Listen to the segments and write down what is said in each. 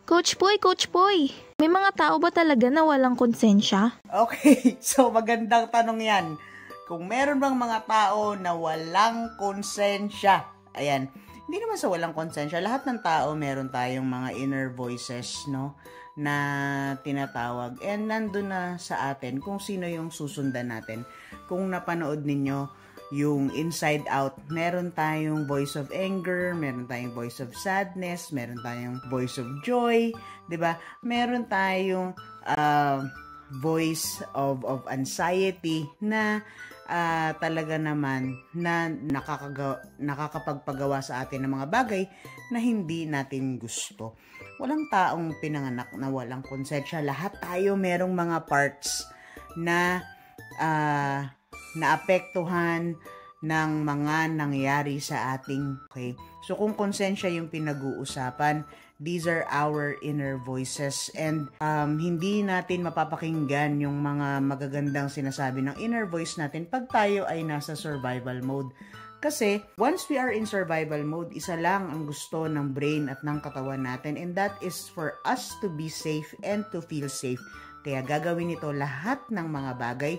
Coach Boy, may mga tao ba talaga na walang konsensya? Okay, so magandang tanong yan. Kung meron bang mga tao na walang konsensya? Ayan, hindi naman sa walang konsensya. Lahat ng tao meron tayong mga inner voices, no? Na tinatawag. And nandun na sa atin kung sino yung susundan natin. Kung napanood ninyo yung Inside Out, meron tayong voice of anger, meron tayong voice of sadness, meron tayong voice of joy, 'di ba? Meron tayong voice of anxiety na talaga naman na nakakapagpagawa sa atin ng mga bagay na hindi natin gusto. Walang taong pinanganak na walang konsensya. Lahat tayo merong mga parts na naapektuhan ng mga nangyari sa ating, okay? So, kung konsensya yung pinag-uusapan, these are our inner voices and hindi natin mapapakinggan yung mga magagandang sinasabi ng inner voice natin pag tayo ay nasa survival mode. Kasi, once we are in survival mode, isa lang ang gusto ng brain at ng katawan natin, and that is for us to be safe and to feel safe. Kaya gagawin ito lahat ng mga bagay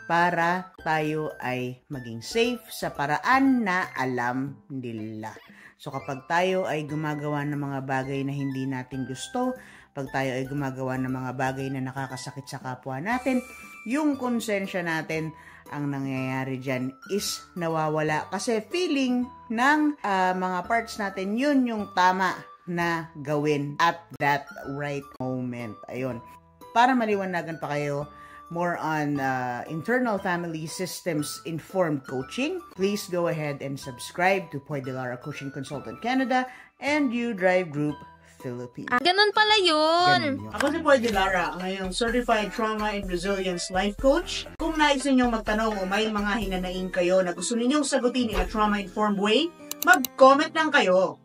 para tayo ay maging safe sa paraan na alam nila. So kapag tayo ay gumagawa ng mga bagay na hindi natin gusto, pag tayo ay gumagawa ng mga bagay na nakakasakit sa kapwa natin, yung konsensya natin, ang nangyayari dyan is nawawala. Kasi feeling ng mga parts natin, yun yung tama na gawin at that right moment. Ayun. Para maliwanagan pa kayo more on internal family systems informed coaching, please go ahead and subscribe to Poy De Lara Coaching Consultant Canada and You Drive Group Philippines. Ganun pala yun. Ako si Poy De Lara, ngayong Certified Trauma and Resilience Life Coach. Kung nais ninyong magtanong o may mga hinanaing kayo na gusto ninyong sagutin in a trauma-informed way, mag-comment lang kayo.